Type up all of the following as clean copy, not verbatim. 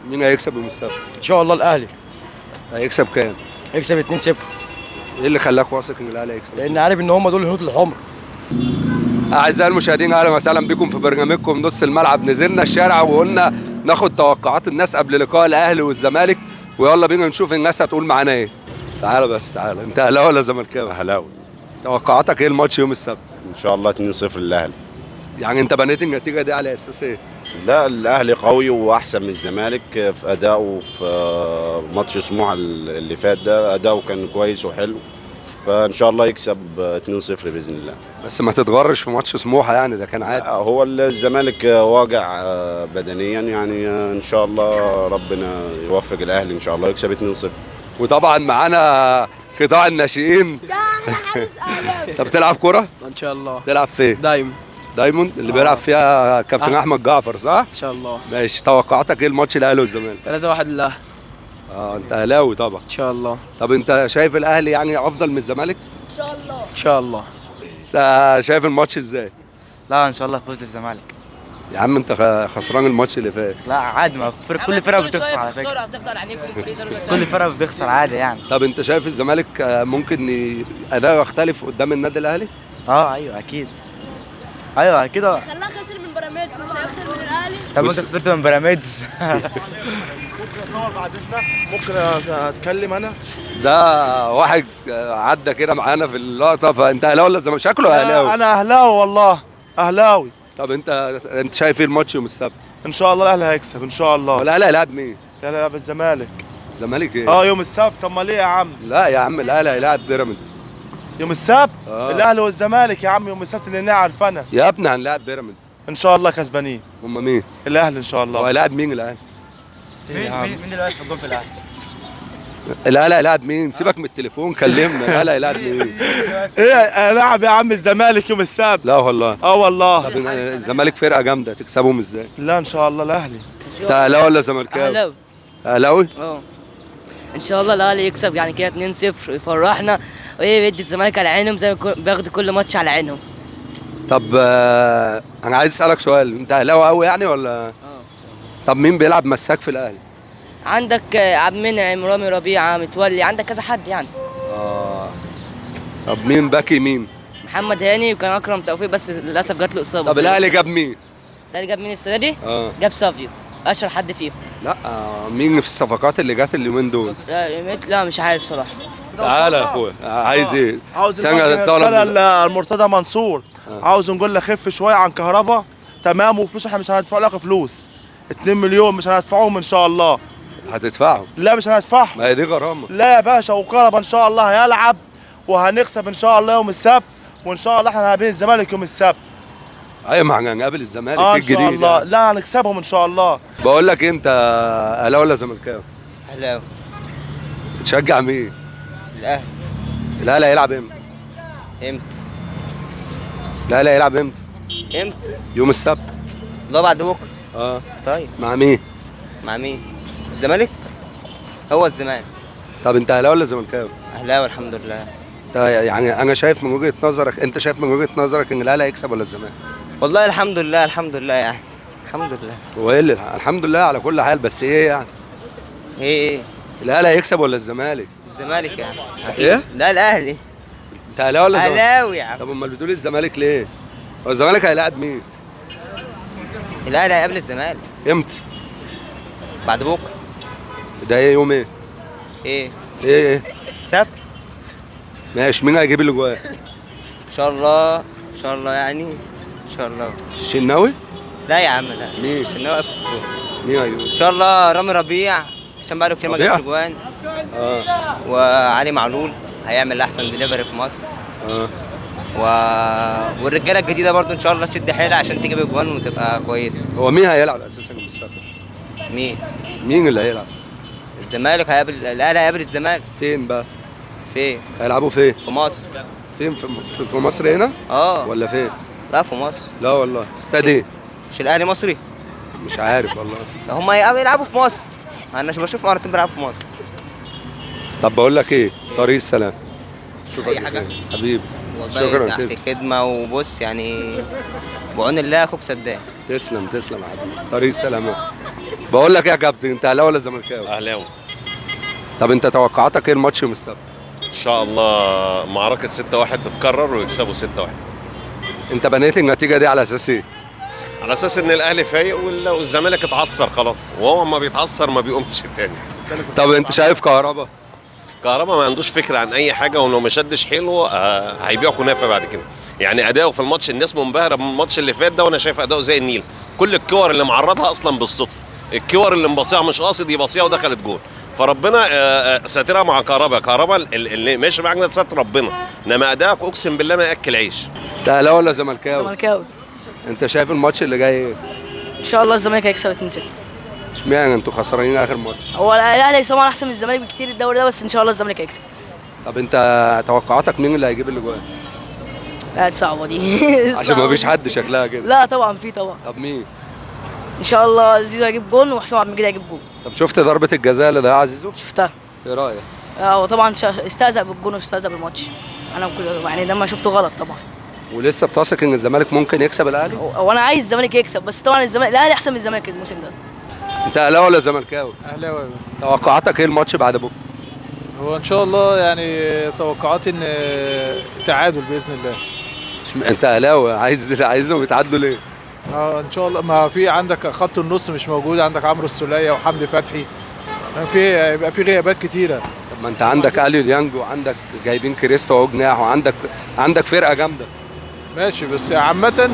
مين هيكسب يوم السبت؟ ان شاء الله الاهلي هيكسب كام؟ هيكسب 2-0. ايه اللي خلاك واثق ان الاهلي هيكسب؟ لان عارف ان هم دول الهنود الحمر. اعزائي المشاهدين، اهلا وسهلا بكم في برنامجكم نص الملعب. نزلنا الشارع وقلنا ناخد توقعات الناس قبل لقاء الاهلي والزمالك، ويلا بينا نشوف الناس هتقول معانا ايه. تعالى بس تعالى، انت اهلاوي ولا زملكاوي؟ اهلاوي. توقعاتك ايه الماتش يوم السبت؟ ان شاء الله 2-0 للاهلي. يعني انت بنيت النتيجه دي على اساس ايه؟ لا، الاهلي قوي واحسن من الزمالك في ادائه. في ماتش سموحه اللي فات ده اداؤه كان كويس وحلو، فان شاء الله يكسب 2-0 باذن الله. بس ما تتغرش في ماتش سموحه، يعني ده كان عادي. هو الزمالك واجع بدنيا، يعني ان شاء الله ربنا يوفق الاهلي ان شاء الله يكسب 2-0. وطبعا معانا قطاع الناشئين. انت بتلعب كرة؟ ان شاء الله. تلعب فين؟ دايموند اللي بيلعب فيها كابتن احمد جعفر، صح؟ ان شاء الله. ماشي، توقعاتك ايه الماتش الاهلي والزمالك؟ 3-1 لله. انت اهلاوي طبعا. ان شاء الله. طب انت شايف الاهلي يعني افضل من الزمالك؟ ان شاء الله. انت شايف الماتش ازاي؟ لا ان شاء الله فوز الزمالك. يا عم انت خسران الماتش اللي فات. لا عادي، ما كل فرقه بتخسر على فكره. كل فرقه بتخسر عادي يعني. طب انت شايف الزمالك ممكن اداؤه يختلف قدام النادي الاهلي؟ ايوه اكيد. ايوه كده. خلاه خسر من بيراميدز، مش هيخسر من الاهلي. طب انت خسرت من بيراميدز. ممكن اصور بعد اذنك؟ ممكن اتكلم انا؟ ده واحد عدى كده معانا في اللقطه، فانت اهلاوي ولا زمالك؟ شكله اهلاوي. انا اهلاوي والله، اهلاوي. طب انت شايف ايه الماتش يوم السبت؟ ان شاء الله الاهلي هيكسب ان شاء الله. الاهلي هيلاعب مين؟ الاهلي هيلعب الزمالك. الزمالك ايه؟ يوم السبت. امال ايه يا عم؟ لا يا عم، الاهلي هيلاعب بيراميدز يوم السبت. الاهلي والزمالك يا عم يوم السبت اللي نعرف انا. يا ابني هنلاعب بيراميدز ان شاء الله كسبانين. هم مين؟ الاهلي ان شاء الله. هو هيلاعب مين الاهلي؟ مين اللي واقف في الجون في الاهلي؟ الاهلي هيلاعب مين؟ سيبك من التليفون، كلمنا. الاهلي هيلاعب مين؟ ايه العب يا عم الزمالك يوم السبت. لا والله. والله. طب الزمالك فرقه جامده، تكسبهم ازاي؟ لا ان شاء الله الاهلي. انت اهلاوي ولا زملكاوي؟ اهلاوي. اهلاوي؟ ان شاء الله الاهلي يكسب يعني كده 2-0 يفرحنا، وايه يدي الزمالك على عينهم زي ما بياخدوا كل ماتش على عينهم. طب انا عايز اسالك سؤال، انت اهلاوي قوي يعني ولا؟ طب مين بيلعب مساك في الاهلي؟ عندك عبد المنعم، رامي ربيعه، متولي، عندك كذا حد يعني. طب مين باكي مين؟ محمد هاني، وكان اكرم توفيق بس للاسف جات له اصابه. طب الاهلي جاب مين؟ الاهلي جاب مين السنه دي؟ جاب سافيو، اشهر حد فيهم. لا مين في الصفقات اللي جت اليومين دول؟ لا مش عارف صراحه. تعالى يا اخويا، عايز ايه؟ عاوز المرتضى منصور. عاوز نقول له خف شويه عن كهربا، تمام، وفلوس احنا مش هندفع لك فلوس. 2 مليون مش هندفعهم ان شاء الله. هتدفعهم؟ لا مش هندفعهم. ما هي دي غرامه. لا يا باشا، وكهربا ان شاء الله هيلعب وهنكسب ان شاء الله يوم السبت، وان شاء الله احنا هنقابل الزمالك يوم السبت. ايوه، ما احنا هنقابل الزمالك ان الجديد شاء الله يعني. لا هنكسبهم ان شاء الله. بقول لك انت اهلاوي ولا زملكاوي؟ اهلاوي. تشجع مين؟ الاهلي. الاهلي هيلعب امتى؟ الاهلي هيلعب امتى؟ يوم السبت. لا بعد بكره. طيب مع مين؟ مع مين؟ الزمالك. هو الزمالك. طب انت اهلاوي ولا زملكاوي؟ اهلاوي الحمد لله. يعني انا شايف من وجهه نظرك، انت شايف من وجهه نظرك ان الاهلي هيكسب ولا الزمالك؟ والله الحمد لله الحمد لله يعني. الحمد لله. هو ايه اللي الحمد لله على كل حال، بس ايه يعني؟ ايه الاهلي هيكسب ولا الزمالك؟ الزمالك يعني. ايه؟ لا الاهلي. انت اهلاوي ولا زمالك؟ اهلاوي يا عم. طب امال بتقول الزمالك ليه؟ هو الزمالك هيلاعب مين؟ الاهلي هيقابل الزمالك. امتى؟ بعد بكره. ده ايه يوم ايه؟ ايه؟ السبت. ماشي، مين هيجيب الاجوان؟ ان شاء الله ان شاء الله يعني ان شاء الله. الشناوي؟ لا يا عم لا. مين؟ الشناوي في الجول. مين هيجيب؟ ان شاء الله رامي ربيع عشان بقاله كتير ما جابش اجوان. وعلي معلول هيعمل احسن دليفري في مصر. والرجاله الجديده برضو ان شاء الله تشد حيلها عشان تجيب اجوان وتبقى كويس. هو مين هيلعب اساسا المستقبل؟ مين اللي هيلعب؟ الزمالك هيقابل الاهلي، هيقابل الزمالك. فين بقى؟ فين؟ هيلعبوا فين؟ في مصر. فين في مصر هنا؟ ولا فين؟ لا في مصر. لا والله. استاد ايه؟ مش الاهلي مصري؟ مش عارف والله. هم هيلعبوا في مصر. انا بشوف مرتين بيلعبوا في مصر. طب بقول لك ايه؟ طريق السلام. شكرا حبيبي. شكرا. تحت خدمه، وبص يعني بعون الله اخوك سداد. تسلم يا حبيبي. طريق السلامة. بقول لك ايه يا كابتن، انت اهلاوي ولا زملكاوي؟ اهلاوي. طب انت توقعاتك ايه الماتش يوم السبت؟ ان شاء الله معركه 6-1 تتكرر ويكسبوا 6-1. انت بنيت النتيجه دي على اساس ايه؟ على اساس ان الاهلي فايق والزمالك اتعثر خلاص، وهو ما بيتعثر ما بيقومش تاني. طب انت شايف كهربا؟ كهربا ما عندوش فكره عن اي حاجه، ولو ما شدش حيله هيبيع كنافه بعد كده. يعني اداؤه في الماتش الناس منبهره بالماتش اللي فات ده، وانا شايف اداؤه زي النيل. كل الكور اللي معرضها اصلا بالصدفه، الكور اللي مباصيها مش قاصد يباصيها ودخلت جول. فربنا ساترها مع كهربا اللي ماشي معاك ده ستر ربنا، انما اداءك اقسم بالله ما ياكل عيش. انت اهلاوي ولا زملكاوي؟ زملكاوي. انت شايف الماتش اللي جاي ايه؟ ان شاء الله الزمالك هيكسب 2-0. اشمعنى انتوا خسرانين اخر ماتش؟ هو الاهلي طبعا احسن من الزمالك بكتير الدوري ده، بس ان شاء الله الزمالك هيكسب. طب انت توقعاتك مين اللي هيجيب الاجوان؟ لا دي صعبه دي. عشان ما فيش حد شكلها كده. لا طبعا في طبعا. طب مين؟ ان شاء الله زيزو هيجيب جون وحسام عبد المجيد هيجيب جون. طب شفت ضربة الجزاء اللي ضيعها زيزو؟ شفتها. ايه رأيك؟ هو طبعا استهزأ بالجون واستهزأ بالماتش. انا يعني لما شفته غلط طبعا. ولسه بتثق ان الزمالك ممكن يكسب الاهلي؟ وانا عايز الزمالك يكسب، بس طبعا الاهلي احسن من الزمالك الموسم ده. انت اهلاوي ولا زملكاوي؟ اهلاوي. توقعاتك ايه الماتش بعد بكره؟ هو ان شاء الله يعني توقعاتي ان تعادل باذن الله. انت اهلاوي عايزهم يتعادلوا ليه؟ ان شاء الله، ما في عندك خط النص مش موجود، عندك عمرو السولية وحمدي فتحي، يبقى في غيابات كتيره. طب ما انت عندك اليو ديانج، وعندك جايبين كريستو اهو جناح، وعندك فرقه جامده. ماشي، بس عامه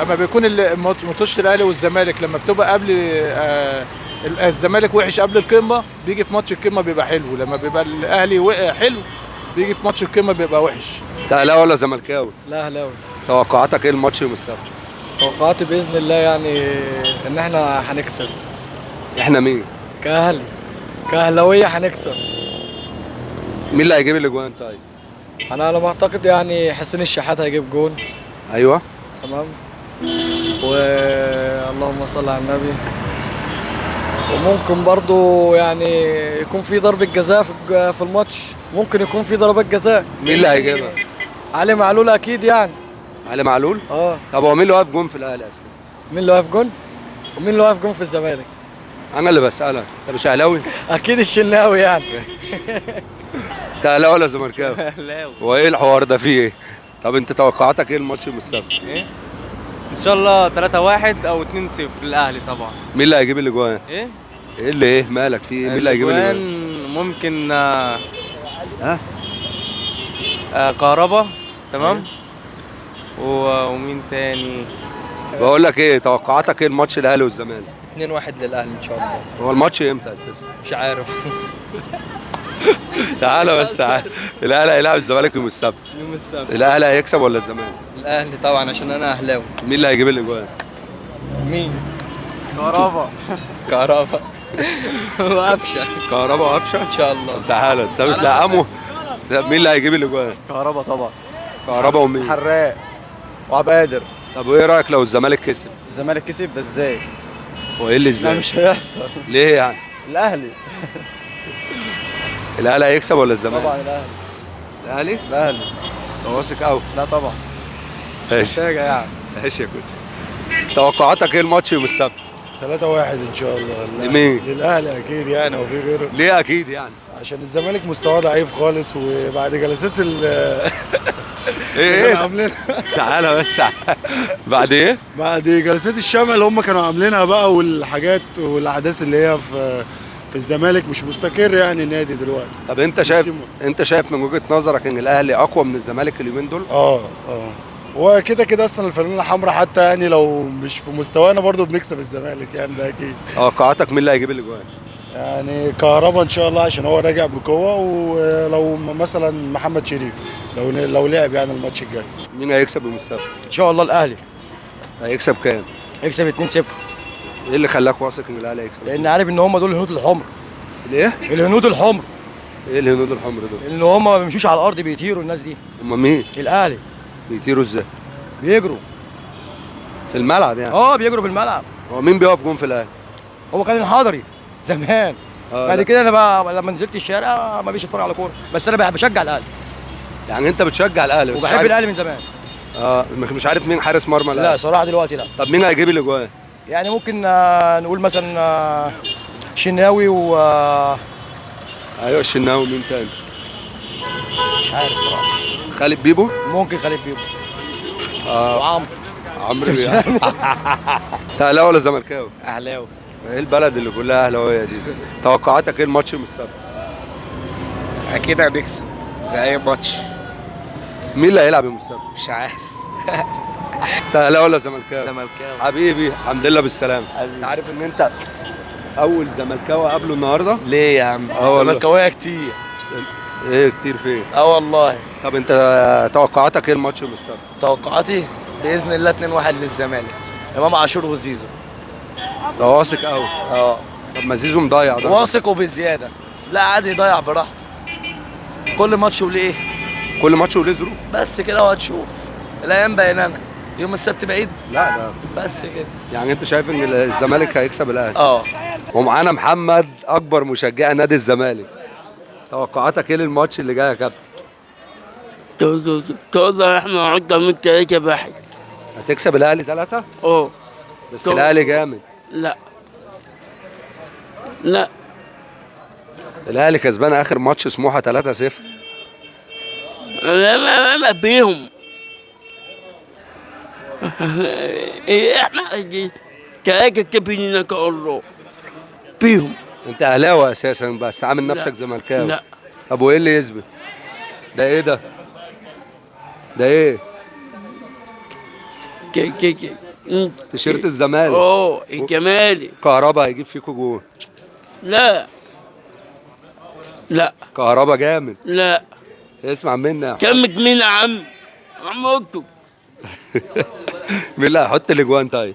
اما بيكون ماتش الاهلي والزمالك لما بتبقى قبل الزمالك وحش قبل القمه، بيجي في ماتش القمه بيبقى حلو. لما بيبقى الاهلي وقع حلو بيجي في ماتش القمه بيبقى وحش. انت اهلاوي ولا زملكاوي؟ لا اهلاوي. توقعاتك ايه الماتش يوم السبت؟ توقعاتي باذن الله يعني ان احنا هنكسب. احنا مين؟ كاهلاويه هنكسب. مين اللي هيجيب الاجوان طيب؟ انا على ما اعتقد يعني حسين الشحات هيجيب جون. ايوه تمام. اللهم صل على النبي. وممكن برضو يعني يكون في ضربة جزاء في الماتش، ممكن يكون في ضربات جزاء. مين اللي هيجيبها؟ علي معلول اكيد يعني. علي معلول؟ اه. طب هو مين اللي واقف جون في الاهلي اصلا؟ مين اللي واقف جون؟ ومين اللي واقف جون في الزمالك؟ انا اللي بسألك، انت مش اهلاوي؟ اكيد الشناوي يعني. انت اهلاوي ولا زملكاوي؟ اهلاوي. هو ايه الحوار ده فيه ايه؟ طب انت توقعاتك ايه الماتش يوم السبت؟ ايه؟ ان شاء الله 3-1 او 2-0 للاهلي طبعا. مين اللي هيجيب الاجوان؟ ايه؟ ايه اللي ايه مالك فيه؟ مين اللي هيجيب الاجوان؟ ممكن ها؟ كهربا. تمام. ومين تاني؟ بقول لك ايه، توقعاتك ايه الماتش الاهلي والزمالك؟ 2-1 للاهلي ان شاء الله. هو الماتش امتى اساسا؟ مش عارف. تعالى بس تعالى. الاهلي هيلاعب الزمالك يوم السبت. يوم السبت. الاهلي هيكسب ولا الزمالك؟ الاهلي طبعا عشان انا اهلاوي. مين اللي هيجيب الاجوان؟ مين؟ كهربا. وقفشه. كهربا وقفشه؟ ان شاء الله. طب تعالى انت بتلقمه. مين اللي هيجيب الاجوان؟ كهربا طبعا. كهربا ومين؟ حراق وعبد قادر. طب وايه رايك لو الزمالك كسب؟ الزمالك كسب ده ازاي؟ هو ايه اللي لا ازاي؟ مش هيحصل. ليه يعني؟ الاهلي. الاهلي هيكسب ولا الزمالك؟ طبعا الاهلي. الاهلي؟ الاهلي. واثق قوي. لا طبعا. ماشي محتاجه يعني. ماشي يا كوتش. توقعاتك ايه الماتش يوم السبت؟ 3-1 ان شاء الله. لمين؟ للاهلي اكيد يعني، وفي غيره. ليه اكيد يعني؟ عشان الزمالك مستواه ضعيف خالص، وبعد جلسات ايه عاملين تعالى بس. بعد ايه؟ بعد جلسات الشمع اللي هم كانوا عاملينها بقى، والحاجات والاحداث اللي هي في الزمالك مش مستقر يعني النادي دلوقتي. طب انت شايف من وجهة نظرك ان الاهلي اقوى من الزمالك اليومين دول؟ وكده كده اصلا الفانيلا الحمراء حتى يعني لو مش في مستوانا برضو بنكسب الزمالك يعني، ده اكيد. توقعاتك مين اللي هيجيب الاجوان؟ يعني كهربا ان شاء الله عشان هو راجع بقوه، ولو مثلا محمد شريف لو لعب يعني الماتش الجاي. مين هيكسب يوم السبت؟ ان شاء الله الاهلي هيكسب كام؟ هيكسب 2-0. ايه اللي خلاك واثق ان الاهلي هيكسب؟ لان عارف ان هم دول الهنود الحمر. الايه؟ الهنود الحمر. ايه الهنود الحمر دول؟ ان هم ما بيمشوش على الارض بيطيروا الناس دي. هم مين؟ الاهلي. بيطيروا ازاي؟ بيجروا في الملعب يعني؟ بيجروا بالملعب. هو مين بيقف جون في الاهلي؟ هو كان الحضري زمان. بعد كده انا بقى لما نزلت الشارع ما بيش اتفرج على كوره، بس انا بشجع الاهلي. يعني انت بتشجع الاهلي بس وبحب الاهلي من زمان. مش عارف مين حارس مرمى الاهلي؟ لا صراحه دلوقتي لا. طب مين هيجيب الاجوان؟ يعني ممكن نقول مثلا شناوي و ايوه الشناوي، مين تاني؟ مش عارف صراحه. خالد بيبو. ممكن خالد بيبو. وعمرو. عمرو بيبو. انت اهلاوي ولا زملكاوي؟ اهلاوي. ايه البلد اللي كلها اهلاويه دي؟ توقعاتك ايه الماتش يوم السبت؟ اكيد هنكسب زي اي ماتش. مين اللي هيلعب يوم السبت؟ مش عارف. انت اهلاوي ولا زملكاوي؟ زملكاوي. حبيبي الحمد لله بالسلامه. انت عارف ان انت اول زملكاوي قابله النهارده؟ ليه يا عم؟ زملكاويه كتير. ايه كتير فين؟ والله. طب انت توقعاتك ايه الماتش يوم السبت؟ توقعاتي باذن الله 2-1 للزمالك. امام عاشور وزيزو. ده واثق قوي. طب ما زيزو مضيع ده. واثق وبزياده. لا عادي يضيع براحته. كل ماتش وليه. كل ماتش وليه ظروف. بس كده وهتشوف. الايام بيننا. يوم السبت بعيد. لا ده بس كده. يعني انت شايف ان الزمالك هيكسب الاهلي؟ ومعانا محمد اكبر مشجع نادي الزمالك. توقعاتك ايه للماتش اللي جاي يا كابتن؟ تقدر احنا عدة من 3-1. هتكسب الاهلي 3؟ بس طبعا. الاهلي جامد. لا الاهلي كسبان اخر ماتش سموحه 3-0. لا بيهم. احنا عايزين 3 كابتن ان شاء الله بيهم. انت اهلاوي اساسا بس عامل نفسك زملكاوي. لا. طب وايه اللي يثبت؟ ده ايه ده؟ ده ايه؟ تيشيرت الزمالك. الجمالي. كهربا هيجيب فيكوا جول. لا كهربا جامد. لا اسمع مني يا كمك مين يا عم؟ عم اكتب. مين اللي هيحط الاجوان طيب؟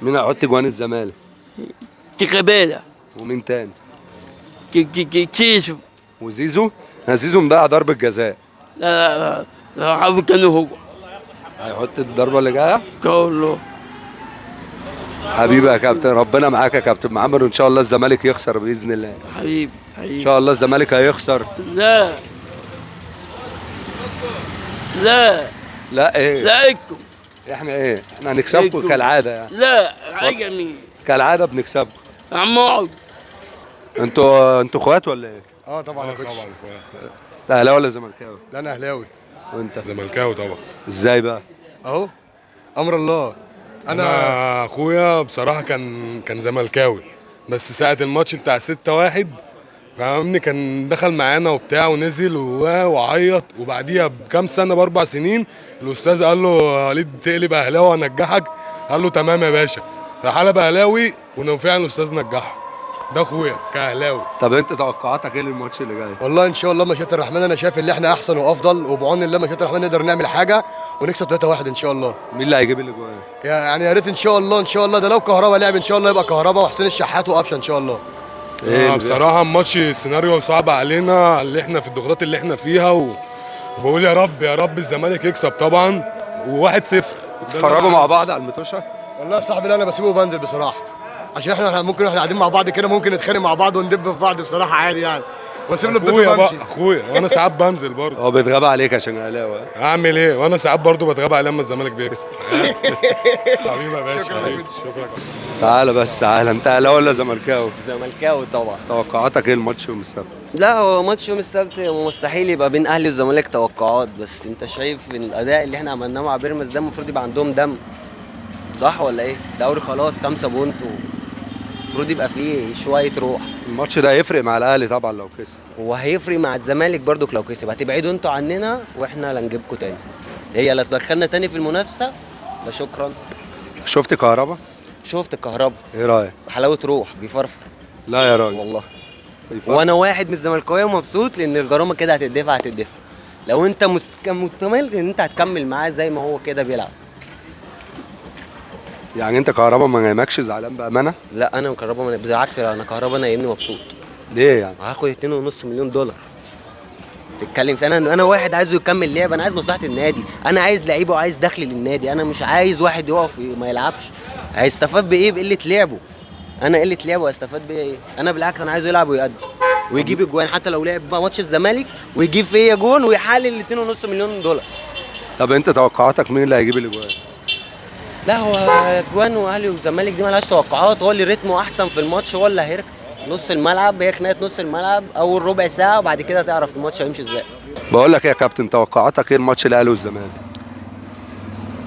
مين هيحط اجوان الزمالك؟ تيكابالا. ومين تاني؟ كيسو. وزيزو؟ زيزو مضيع ضربة جزاء. لا عارف كانوا هو. هيحط الضربة اللي جاية؟ ان شاء الله. حبيبي يا كابتن، ربنا معاك يا كابتن محمد، وان شاء الله الزمالك يخسر باذن الله. حبيبي ان شاء الله الزمالك هيخسر. لا ايه؟ لا اكتب. احنا ايه؟ احنا هنكسبكم كالعاده يعني. لا حاجه مين؟ كالعاده بنكسبكم. يا عم اقعد. انتوا اخوات ولا ايه؟ طبعا يا كوتش. انت اهلاوي ولا زملكاوي؟ لا انا اهلاوي. وانت؟ زملكاوي طبعا. ازاي بقى؟ اهو امر الله. انا اخويا بصراحه كان زملكاوي، بس ساعه الماتش بتاع 6-1 فاهمني كان دخل معانا وبتاع ونزل وعيط، وبعديها بكام سنه ب4 سنين الاستاذ قال له وليد تقلب اهلاوي هنجحك، قال له تمام يا باشا، راح قلب اهلاوي وفعلا الاستاذ نجحه. ده اخويا كاهلاوي. طب انت توقعاتك ايه للماتش اللي جاي؟ والله ان شاء الله مشيئة الرحمن انا شايف ان احنا احسن وافضل، وبعون الله مشيئة الرحمن نقدر نعمل حاجه ونكسب 3-1 ان شاء الله. مين اللي هيجيب الاجوان؟ يعني يا ريت ان شاء الله ده لو كهربا لعب ان شاء الله يبقى كهربا وحسين الشحات وقفشه ان شاء الله. بصراحه الماتش السيناريو صعب علينا اللي احنا في الضغوطات اللي احنا فيها وبقول يا رب الزمالك يكسب طبعا و1-0. تتفرجوا مع بعض على المتوشه؟ والله يا صاحبي لا انا بسيبه وبنزل بصراحه، عشان احنا ممكن واحنا قاعدين مع بعض كده ممكن نتخانق مع بعض وندب في بعض بصراحه عادي يعني، واسيب له البيت وامشي. اخويا وانا ساعات بنزل برضه. هو بيتغاب عليك عشان اهلاوي. اعمل ايه؟ وانا ساعات برضه بتغاب عليه لما الزمالك بيكسب. حبيبي يا باشا. شكرا. تعالى انت اهلاوي ولا زملكاوي؟ زملكاوي طبعا. توقعاتك ايه الماتش يوم السبت؟ لا هو ماتش يوم السبت مستحيل يبقى بين اهلي والزمالك توقعات، بس انت شايف ان الاداء اللي احنا عملناه مع بيراميدز ده المفروض يبقى عندهم دم، صح ولا ايه؟ دوري خلاص 5 بونت المفروض يبقى فيه شويه روح. الماتش ده هيفرق مع الاهلي طبعا لو كسب، وهيفرق مع الزمالك برضك لو كسب، هتبعدوا انتوا عننا واحنا لا نجيبكم تاني، هي لا تدخلنا تاني في المنافسه لا شكرا. شفت كهربا؟ شفت الكهربا. ايه رايك؟ حلاوه روح بيفرفر. لا يا راجل والله وانا واحد من الزملكاويه ومبسوط لان الغرامه كده هتدفع لو انت مكتمل ان انت هتكمل معاه زي ما هو كده بيلعب. يعني انت كهربا ما نايمكش زعلان بامانه؟ لا انا كهربا بالعكس، انا كهربا نايمني مبسوط. ليه يعني؟ هاخد $2.5 مليون تتكلم في انا واحد عايزه يكمل لعب، انا عايز مصلحه النادي، انا عايز لعيبه وعايز دخل للنادي، انا مش عايز واحد يقف ما يلعبش. هيستفاد بايه بقله لعبه؟ انا قله لعبه هيستفاد بيها ايه؟ انا بالعكس انا عايزه يلعب ويأدي ويجيب اجوان، حتى لو لعب بقى ماتش الزمالك ويجيب فيا جون ويحلل $2.5 مليون. طب انت توقعاتك مين اللي هيجيب الاجوان؟ لا هو اجوان واهلي والزمالك دي مالهاش توقعات، هو اللي رتمه احسن في الماتش هو اللي هيركب نص الملعب، هي خناقه نص الملعب اول ربع ساعه وبعد كده تعرف الماتش هيمشي ازاي. بقول لك يا كابتن، توقعاتك ايه الماتش الاهلي والزمالك؟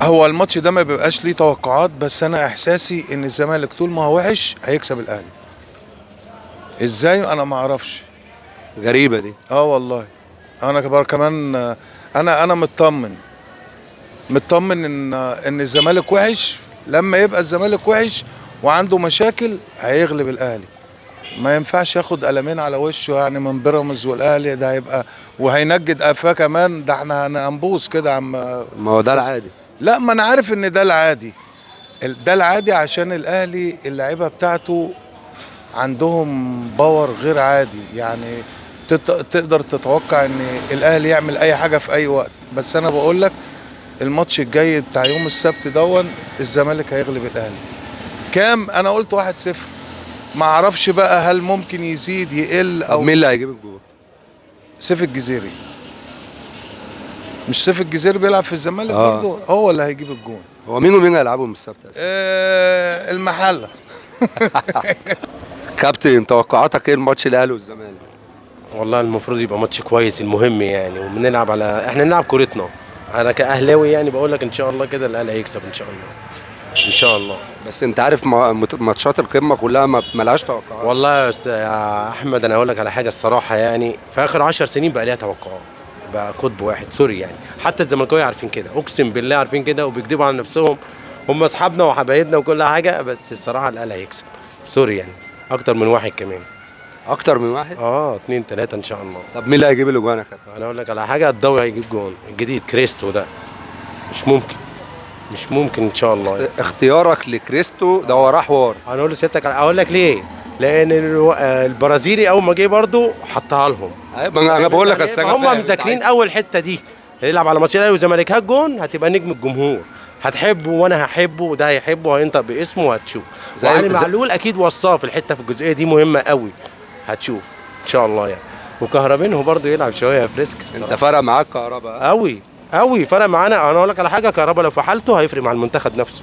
هو الماتش ده ما بيبقاش ليه توقعات، بس انا احساسي ان الزمالك طول ما هو وحش هيكسب الاهلي. ازاي؟ انا ما اعرفش. غريبه دي. والله انا كمان انا مطمن ان الزمالك وحش. لما يبقى الزمالك وحش وعنده مشاكل هيغلب الاهلي. ما ينفعش ياخد قلمين على وشه يعني من بيراميدز والاهلي، ده هيبقى وهينجد قفاه كمان، ده احنا هنبوظ كده عم. ما هو ده العادي. لا، ما انا عارف ان ده العادي. ده العادي عشان الاهلي اللعيبه بتاعته عندهم باور غير عادي، يعني تقدر تتوقع ان الاهلي يعمل اي حاجه في اي وقت. بس انا بقول لك الماتش الجاي بتاع يوم السبت دون الزمالك هيغلب الاهلي. كام؟ انا قلت 1-0. ما اعرفش بقى هل ممكن يزيد يقل او مين اللي هيجيب الجول؟ سيف الجزيري. مش سيف الجزيري بيلعب في الزمالك برضه؟ هو اللي هيجيب الجول. هو مين ومين هيلعبوا من السبت؟ المحله. كابتن، توقعاتك ايه الماتش الاهلي والزمالك؟ والله المفروض يبقى ماتش كويس، المهم يعني، وبنلعب على احنا نلعب كورتنا. انا كاهلاوي يعني بقول لك ان شاء الله كده الاهلي هيكسب ان شاء الله. ان شاء الله. بس انت عارف ماتشات القمه كلها ملهاش توقعات. والله يا احمد انا اقول لك على حاجه الصراحه، يعني في اخر 10 سنين بقى ليها توقعات، بقى قطب واحد سوري يعني. حتى الزملكاويه عارفين كده، اقسم بالله عارفين كده وبيكذبوا على نفسهم. هم اصحابنا وحبايبنا وكل حاجه، بس الصراحه الاهلي هيكسب سوري يعني، اكتر من واحد كمان. اكتر من واحد؟ 2 3 ان شاء الله. طب مين اللي هيجيب الاجوان يا كابتن؟ انا اقول لك على حاجه، الضوي هيجيب جون الجديد كريستو ده. مش ممكن ان شاء الله. اختيارك لكريستو ده وراه حوار. انا اقول لسيادتك، اقول لك ليه؟ لان البرازيلي اول ما جه برضه حطها لهم. انا بقول لك هم مذاكرين اول حته دي، هيلعب على ماتش الاهلي والزمالك، هات جون هتبقى نجم الجمهور، هتحبه وانا هحبه وده هيحبه وهينطق باسمه وهتشوف. يعني معلول اكيد وصاه في الحته في الجزئيه دي مهمه قوي، هتشوف ان شاء الله يعني. وكهربينه برضه يلعب شويه فريسك. انت فرق معاك كهربا؟ قوي فرق معانا. انا اقول لك على حاجه، كهربا لو في حالته هيفرق مع المنتخب نفسه.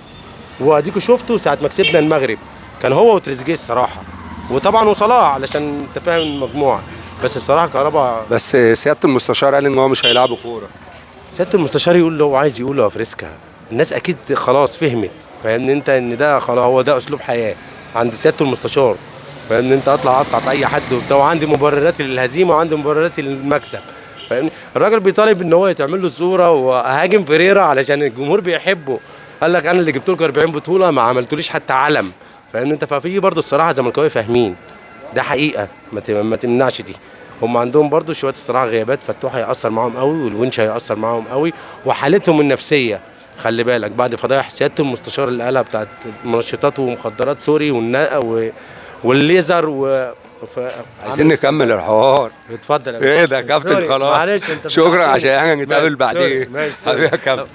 واديكوا شفتوا ساعه ما كسبنا المغرب كان هو وتريزيجيه الصراحه، وطبعا وصلاح علشان انت فاهم المجموعه. بس الصراحه كهربا. بس سياده المستشار قال ان هو مش هيلعبوا كوره. سياده المستشار يقول اللي هو عايز يقوله يا فريسكا، الناس اكيد خلاص فهمت، فاهمني انت ان ده خلاص هو ده اسلوب حياه عند سياده المستشار، فاهمني انت اطلع اقطع في اي حد وبتاع، وعندي مبررات للهزيمه وعندي مبررات للمكسب، فاهمني. الراجل بيطالب ان هو يتعمل له صوره وهاجم فيريرا علشان الجمهور بيحبه، قال لك انا اللي جبت لكم 40 بطوله ما عملتوليش حتى علم، فاهمني انت. ففي برضه الصراحه زملكاويه فاهمين ده حقيقه، ما تمنعش دي. هم عندهم برضه شويه الصراحه غيابات، فتوح هيأثر معاهم قوي والونش هيأثر معاهم قوي، وحالتهم النفسيه خلي بالك بعد فضايح سياده المستشار اللي قالها بتاعت منشطات ومخدرات سوري والليزر عايزين نكمل الحوار. اتفضل ايه ده يا كابتن؟ خلاص معلش انت شكرا، عشان احنا نتقابل بعدين. ماشي حبيبي يا كابتن.